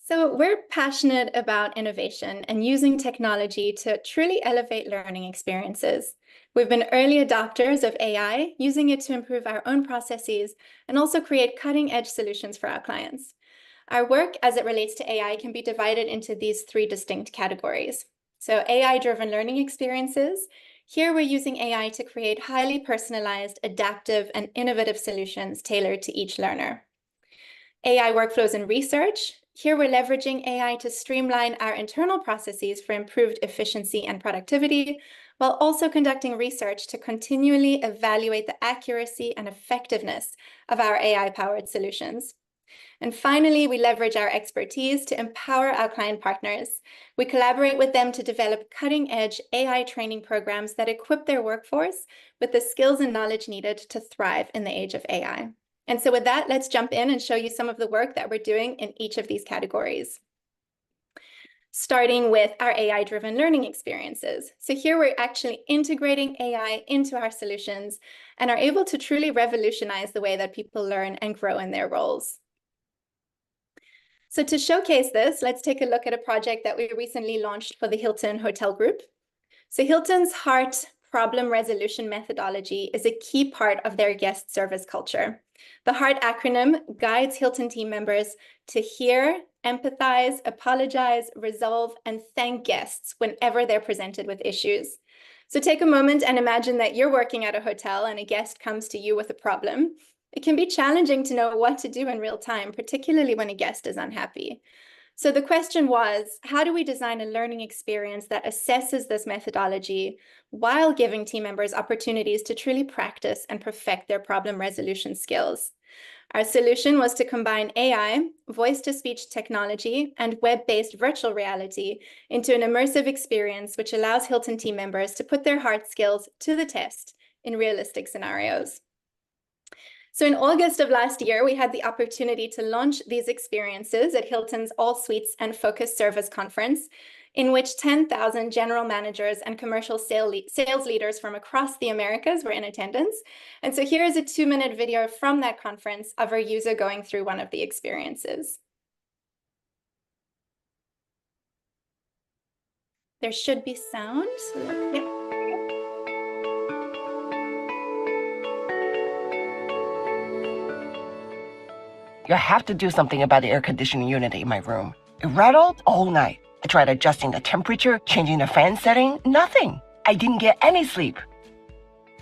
So we're passionate about innovation and using technology to truly elevate learning experiences. We've been early adopters of AI, using it to improve our own processes and also create cutting-edge solutions for our clients. Our work as it relates to AI can be divided into these three distinct categories. So AI-driven learning experiences. Here we're using AI to create highly personalized, adaptive, and innovative solutions tailored to each learner. AI workflows and research. Here we're leveraging AI to streamline our internal processes for improved efficiency and productivity, while also conducting research to continually evaluate the accuracy and effectiveness of our AI-powered solutions. And finally, we leverage our expertise to empower our client partners. We collaborate with them to develop cutting-edge AI training programs that equip their workforce with the skills and knowledge needed to thrive in the age of AI. And so with that, let's jump in and show you some of the work that we're doing in each of these categories. Starting with our AI-driven learning experiences. So here we're actually integrating AI into our solutions and are able to truly revolutionize the way that people learn and grow in their roles. So to showcase this, let's take a look at a project that we recently launched for the Hilton Hotel Group. So Hilton's HEART problem resolution methodology is a key part of their guest service culture. The HEART acronym guides Hilton team members to hear, empathize, apologize, resolve, and thank guests whenever they're presented with issues. So take a moment and imagine that you're working at a hotel and a guest comes to you with a problem. It can be challenging to know what to do in real time, particularly when a guest is unhappy. So the question was, how do we design a learning experience that assesses this methodology while giving team members opportunities to truly practice and perfect their problem resolution skills? Our solution was to combine AI, voice-to-speech technology, and web-based virtual reality into an immersive experience which allows Hilton team members to put their HEART skills to the test in realistic scenarios. So in August of last year, we had the opportunity to launch these experiences at Hilton's All Suites and Focus Service Conference, in which 10,000 general managers and commercial sales leaders from across the Americas were in attendance. And so here is a 2-minute video from that conference of our user going through one of the experiences. There should be sound. Yeah. You have to do something about the air conditioning unit in my room. It rattled all night. I tried adjusting the temperature, changing the fan setting, nothing. I didn't get any sleep.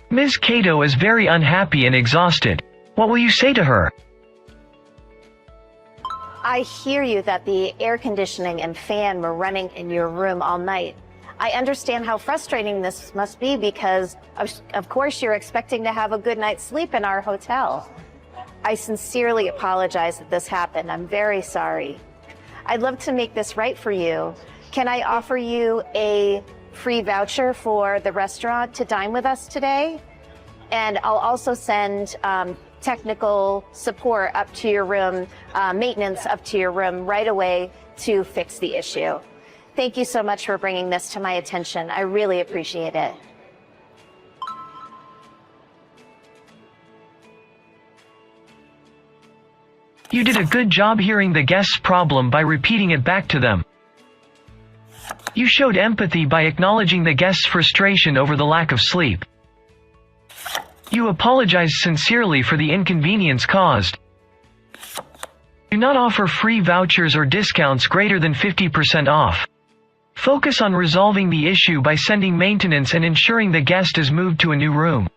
Ms. Cato is very unhappy and exhausted. What will you say to her? I hear you that the air conditioning and fan were running in your room all night. I understand how frustrating this must be because, of course, you're expecting to have a good night's sleep in our hotel. I sincerely apologize that this happened. I'm very sorry. I'd love to make this right for you. Can I offer you a free voucher for the restaurant to dine with us today? And I'll also send technical support up to your room, maintenance up to your room right away to fix the issue. Thank you so much for bringing this to my attention. I really appreciate it. You did a good job hearing the guest's problem by repeating it back to them. You showed empathy by acknowledging the guest's frustration over the lack of sleep. You apologized sincerely for the inconvenience caused. Do not offer free vouchers or discounts greater than 50% off. Focus on resolving the issue by sending maintenance and ensuring the guest is moved to a new room.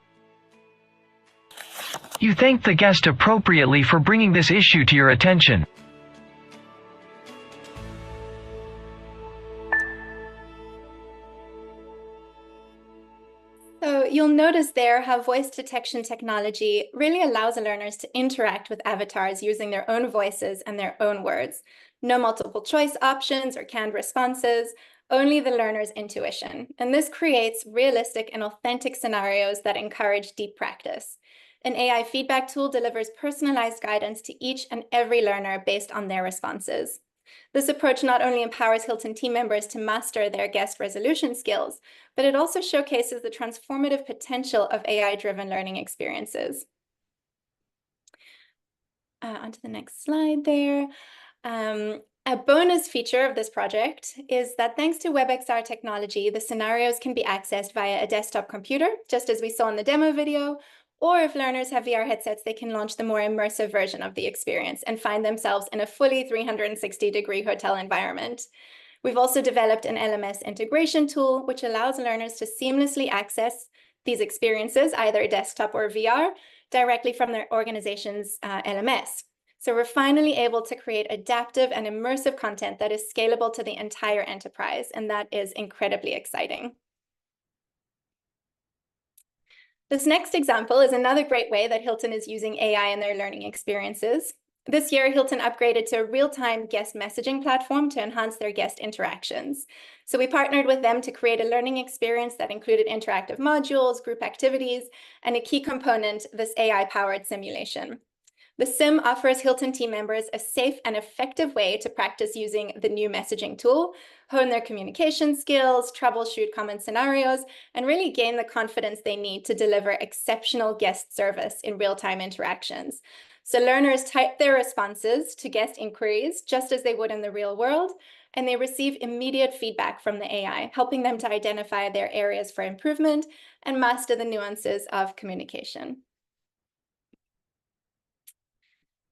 You thanked the guest appropriately for bringing this issue to your attention. So you'll notice there how voice detection technology really allows learners to interact with avatars using their own voices and their own words. No multiple choice options or canned responses, only the learner's intuition. And this creates realistic and authentic scenarios that encourage deep practice. An AI feedback tool delivers personalized guidance to each and every learner based on their responses. This approach not only empowers Hilton team members to master their guest resolution skills, but it also showcases the transformative potential of AI-driven learning experiences. Onto the next slide there. A bonus feature of this project is that thanks to WebXR technology, the scenarios can be accessed via a desktop computer, just as we saw in the demo video, or if learners have VR headsets, they can launch the more immersive version of the experience and find themselves in a fully 360-degree hotel environment. We've also developed an LMS integration tool, which allows learners to seamlessly access these experiences, either desktop or VR, directly from their organization's LMS. So we're finally able to create adaptive and immersive content that is scalable to the entire enterprise, and that is incredibly exciting. This next example is another great way that Hilton is using AI in their learning experiences. This year, Hilton upgraded to a real-time guest messaging platform to enhance their guest interactions. So we partnered with them to create a learning experience that included interactive modules, group activities, and a key component, this AI-powered simulation. The sim offers Hilton team members a safe and effective way to practice using the new messaging tool, hone their communication skills, troubleshoot common scenarios, and really gain the confidence they need to deliver exceptional guest service in real-time interactions. So learners type their responses to guest inquiries just as they would in the real world, and they receive immediate feedback from the AI, helping them to identify their areas for improvement and master the nuances of communication.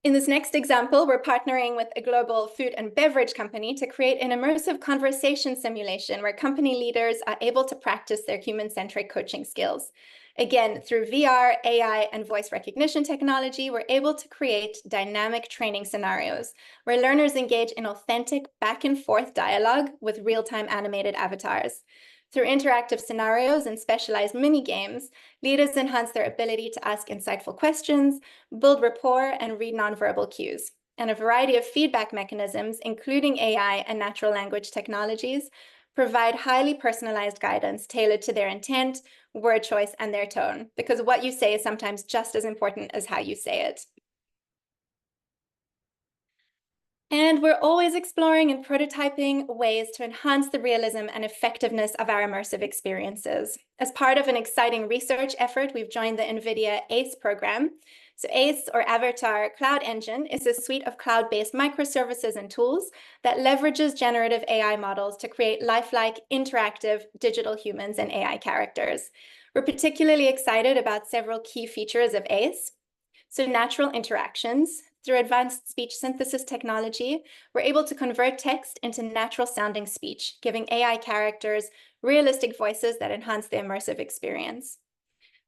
In this next example, we're partnering with a global food and beverage company to create an immersive conversation simulation where company leaders are able to practice their human-centric coaching skills. Again, through VR, AI, and voice recognition technology, we're able to create dynamic training scenarios where learners engage in authentic back and forth dialogue with real-time animated avatars. Through interactive scenarios and specialized mini games, leaders enhance their ability to ask insightful questions, build rapport, and read nonverbal cues. And a variety of feedback mechanisms, including AI and natural language technologies, provide highly personalized guidance tailored to their intent, word choice, and their tone, because what you say is sometimes just as important as how you say it. And we're always exploring and prototyping ways to enhance the realism and effectiveness of our immersive experiences. As part of an exciting research effort, we've joined the NVIDIA ACE program. So ACE, or Avatar Cloud Engine, is a suite of cloud-based microservices and tools that leverages generative AI models to create lifelike, interactive digital humans and AI characters. We're particularly excited about several key features of ACE. So natural interactions. Through advanced speech synthesis technology, we're able to convert text into natural sounding speech, giving AI characters realistic voices that enhance the immersive experience.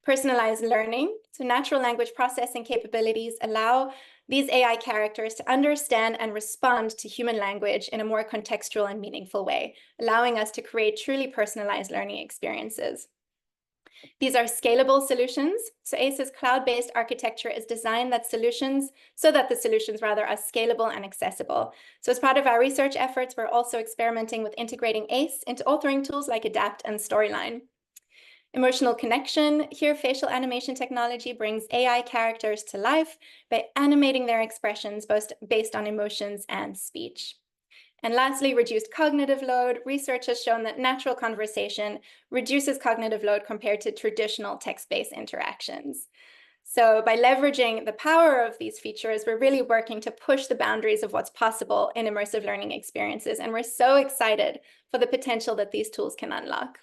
Personalized learning, so natural language processing capabilities allow these AI characters to understand and respond to human language in a more contextual and meaningful way, allowing us to create truly personalized learning experiences. These are scalable solutions. So ACE's cloud-based architecture is designed so that the solutions are scalable and accessible. So as part of our research efforts, we're also experimenting with integrating ACE into authoring tools like Adapt and Storyline. Emotional connection. Here, facial animation technology brings AI characters to life by animating their expressions based on emotions and speech. And lastly, reduced cognitive load. Research has shown that natural conversation reduces cognitive load compared to traditional text-based interactions. So by leveraging the power of these features, we're really working to push the boundaries of what's possible in immersive learning experiences. And we're so excited for the potential that these tools can unlock.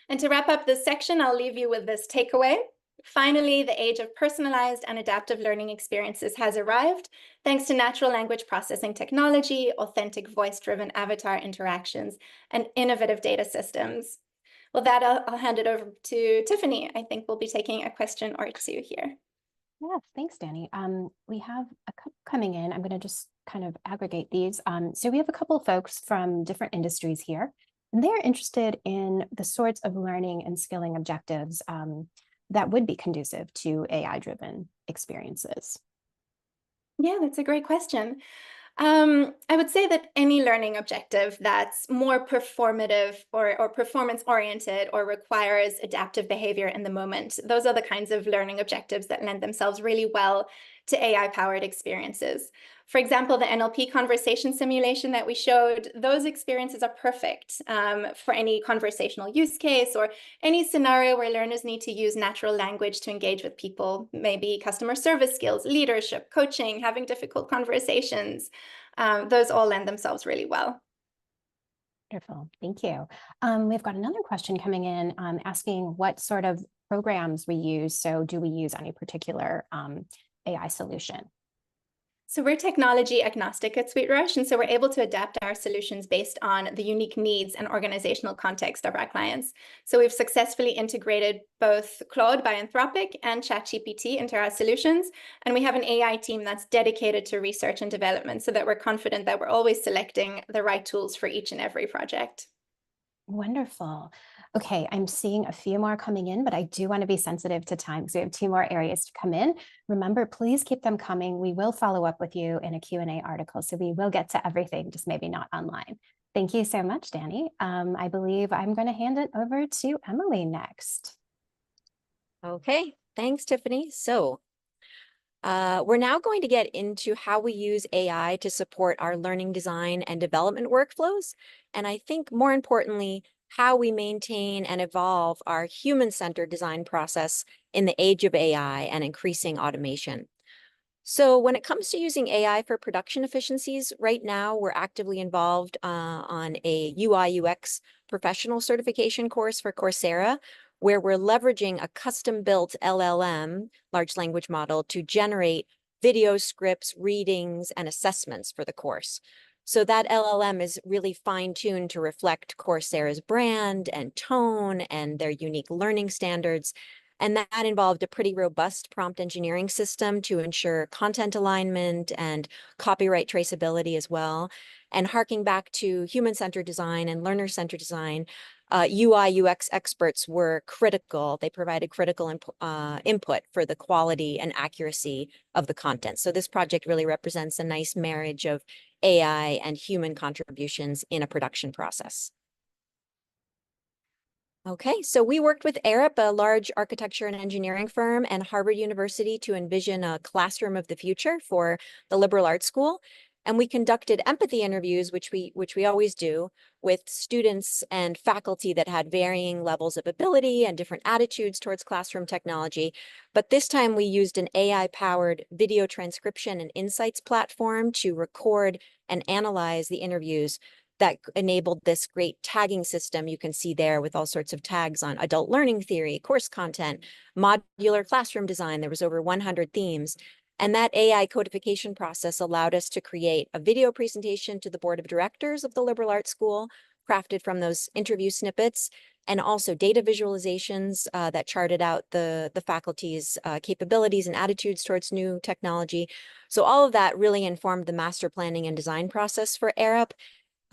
And to wrap up this section, I'll leave you with this takeaway. Finally, the age of personalized and adaptive learning experiences has arrived, thanks to natural language processing technology, authentic voice-driven avatar interactions, and innovative data systems. With that, I'll hand it over to Tiffany. I think we'll be taking a question or two here. Yeah, thanks, Dani. We have a couple coming in. I'm going to just kind of aggregate these. So we have a couple of folks from different industries here, and they're interested in the sorts of learning and skilling objectives that would be conducive to AI-driven experiences. Yeah, that's a great question. I would say that any learning objective that's more performative or performance-oriented or requires adaptive behavior in the moment, those are the kinds of learning objectives that lend themselves really well to AI-powered experiences. For example, the NLP conversation simulation that we showed, those experiences are perfect for any conversational use case or any scenario where learners need to use natural language to engage with people, maybe customer service skills, leadership, coaching, having difficult conversations. Those all lend themselves really well. Wonderful, thank you. We've got another question coming in asking what sort of programs we use. So do we use any particular AI solution? So we're technology agnostic at SweetRush, and so we're able to adapt our solutions based on the unique needs and organizational context of our clients. So we've successfully integrated both Claude by Anthropic and ChatGPT into our solutions, and we have an AI team that's dedicated to research and development so that we're confident that we're always selecting the right tools for each and every project. Wonderful. Okay, I'm seeing a few more coming in, but I do want to be sensitive to time because we have 2 more areas to come in. Remember, please keep them coming. We will follow up with you in a Q&A article, so we will get to everything, just maybe not online. Thank you so much, Dani. I believe I'm going to hand it over to Emily next. Okay, thanks, Tiffany. So we're now going to get into how we use AI to support our learning design and development workflows. And I think more importantly, how we maintain and evolve our human-centered design process in the age of AI and increasing automation. So when it comes to using AI for production efficiencies, right now we're actively involved on a UI UX professional certification course for Coursera, where we're leveraging a custom-built LLM, large language model, to generate video scripts, readings, and assessments for the course. So that LLM is really fine-tuned to reflect Coursera's brand and tone and their unique learning standards. And that involved a pretty robust prompt engineering system to ensure content alignment and copyright traceability as well. And harking back to human-centered design and learner-centered design, UI UX experts were critical. They provided critical input for the quality and accuracy of the content. So this project really represents a nice marriage of AI and human contributions in a production process. Okay, so we worked with Arup, a large architecture and engineering firm, and Harvard University to envision a classroom of the future for the liberal arts school. And we conducted empathy interviews, which we always do, with students and faculty that had varying levels of ability and different attitudes towards classroom technology. But this time we used an AI-powered video transcription and insights platform to record and analyze the interviews that enabled this great tagging system you can see there with all sorts of tags on adult learning theory, course content, modular classroom design. There was over 100 themes. And that AI codification process allowed us to create a video presentation to the board of directors of the liberal arts school, crafted from those interview snippets, and also data visualizations that charted out the faculty's capabilities and attitudes towards new technology. So all of that really informed the master planning and design process for Arup.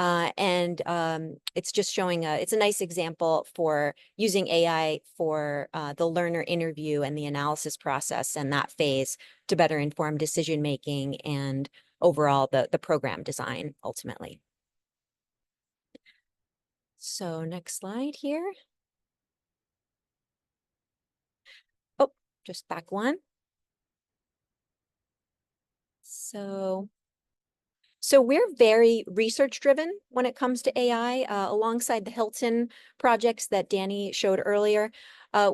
It's just showing it's a nice example for using AI for the learner interview and the analysis process and that phase to better inform decision-making and overall the program design ultimately. So next slide here. Oh, just back one. So we're very research driven when it comes to AI. Alongside the Hilton projects that Dani showed earlier,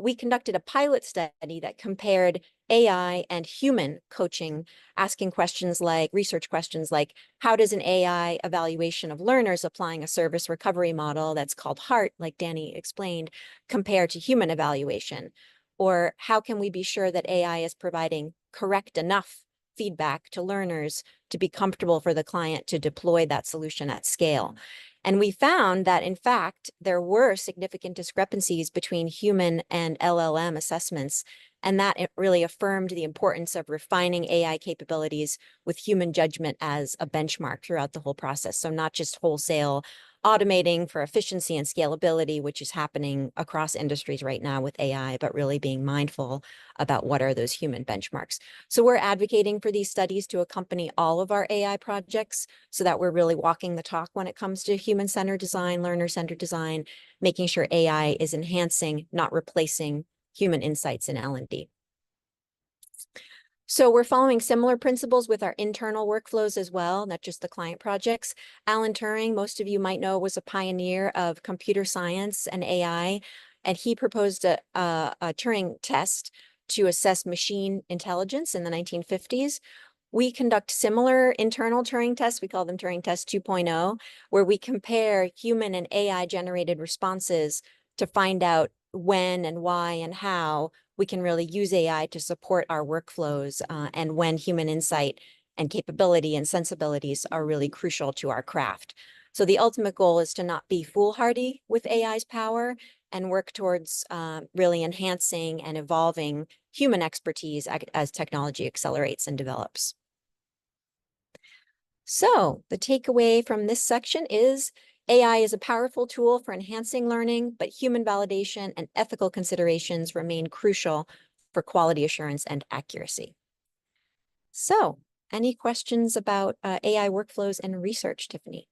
we conducted a pilot study that compared AI and human coaching, asking questions like research questions like, how does an AI evaluation of learners applying a service recovery model that's called HEART, like Dani explained, compare to human evaluation? Or how can we be sure that AI is providing correct enough feedback to learners to be comfortable for the client to deploy that solution at scale? And we found that, in fact, there were significant discrepancies between human and LLM assessments, and that it really affirmed the importance of refining AI capabilities with human judgment as a benchmark throughout the whole process. So not just wholesale automating for efficiency and scalability, which is happening across industries right now with AI, but really being mindful about what are those human benchmarks. So we're advocating for these studies to accompany all of our AI projects so that we're really walking the talk when it comes to human-centered design, learner-centered design, making sure AI is enhancing, not replacing human insights in L&D. So we're following similar principles with our internal workflows as well, not just the client projects. Alan Turing, most of you might know, was a pioneer of computer science and AI, and he proposed a Turing test to assess machine intelligence in the 1950s. We conduct similar internal Turing tests, we call them Turing Test 2.0, where we compare human and AI-generated responses to find out when and why and how we can really use AI to support our workflows, and when human insight and capability and sensibilities are really crucial to our craft. So the ultimate goal is to not be foolhardy with AI's power and work towards really enhancing and evolving human expertise as technology accelerates and develops. So the takeaway from this section is AI is a powerful tool for enhancing learning, but human validation and ethical considerations remain crucial for quality assurance and accuracy. So, any questions about AI workflows and research, Tiffany?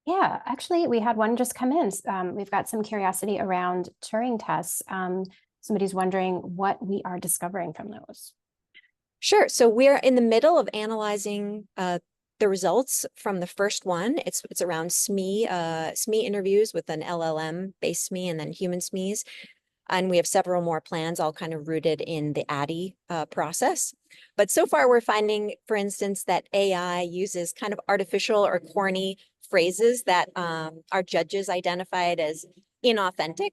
Yeah, actually, we had one just come in. We've got some curiosity around Turing tests. Somebody's wondering what we are discovering from those. Sure. So we're in the middle of analyzing the results from the first one. It's around SME interviews with an LLM-based SME and then human SMEs. And we have several more plans, all kind of rooted in the ADDIE process. But so far, we're finding, for instance, that AI uses kind of artificial or corny phrases that our judges identified as inauthentic.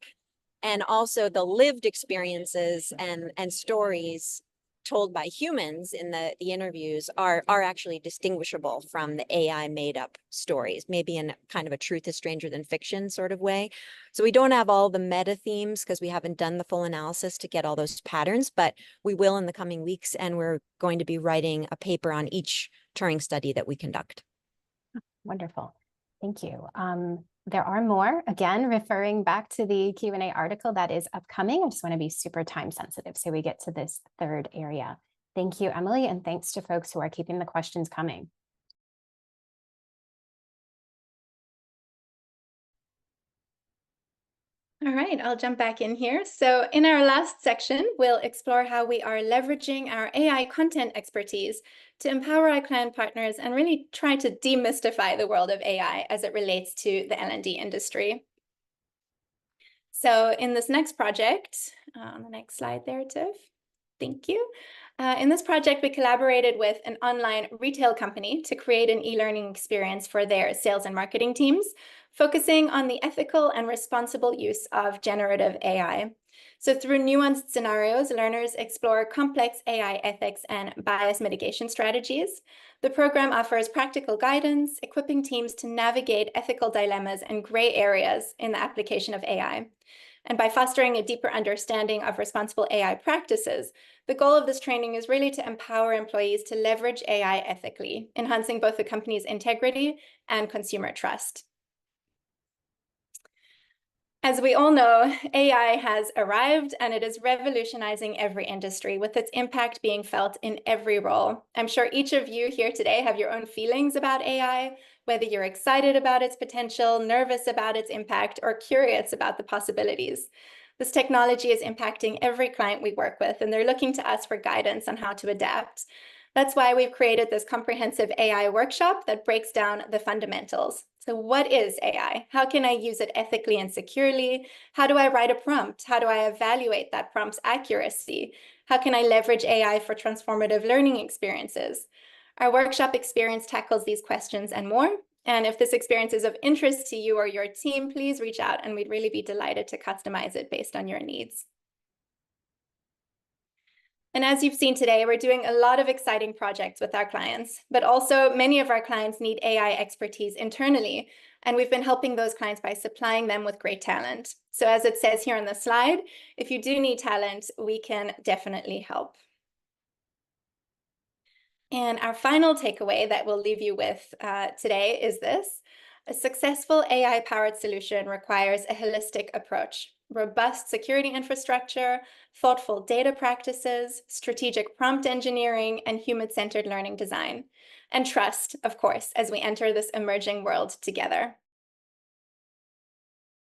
And also the lived experiences and stories told by humans in the interviews are actually distinguishable from the AI made up stories, maybe in kind of a truth is stranger than fiction sort of way. So we don't have all the meta themes because we haven't done the full analysis to get all those patterns, but we will in the coming weeks, and we're going to be writing a paper on each Turing study that we conduct. Wonderful. Thank you. There are more, again, referring back to the Q&A article that is upcoming. I just want to be super time sensitive so we get to this third area. Thank you, Emily, and thanks to folks who are keeping the questions coming. All right, I'll jump back in here. So in our last section, we'll explore how we are leveraging our AI content expertise to empower our client partners and really try to demystify the world of AI as it relates to the L&D industry. So in this next project, on the next slide there, Tiff, thank you. In this project, we collaborated with an online retail company to create an e-learning experience for their sales and marketing teams, focusing on the ethical and responsible use of generative AI. So through nuanced scenarios, learners explore complex AI ethics and bias mitigation strategies. The program offers practical guidance, equipping teams to navigate ethical dilemmas and gray areas in the application of AI. And by fostering a deeper understanding of responsible AI practices, the goal of this training is really to empower employees to leverage AI ethically, enhancing both the company's integrity and consumer trust. As we all know, AI has arrived and it is revolutionizing every industry, with its impact being felt in every role. I'm sure each of you here today have your own feelings about AI, whether you're excited about its potential, nervous about its impact, or curious about the possibilities. This technology is impacting every client we work with, and they're looking to us for guidance on how to adapt. That's why we've created this comprehensive AI workshop that breaks down the fundamentals. So what is AI? How can I use it ethically and securely? How do I write a prompt? How do I evaluate that prompt's accuracy? How can I leverage AI for transformative learning experiences? Our workshop experience tackles these questions and more. And if this experience is of interest to you or your team, please reach out and we'd really be delighted to customize it based on your needs. And as you've seen today, we're doing a lot of exciting projects with our clients, but also many of our clients need AI expertise internally. And we've been helping those clients by supplying them with great talent. So as it says here on the slide, if you do need talent, we can definitely help. And our final takeaway that we'll leave you with today is this: a successful AI-powered solution requires a holistic approach, robust security infrastructure, thoughtful data practices, strategic prompt engineering, and human-centered learning design. And trust, of course, as we enter this emerging world together.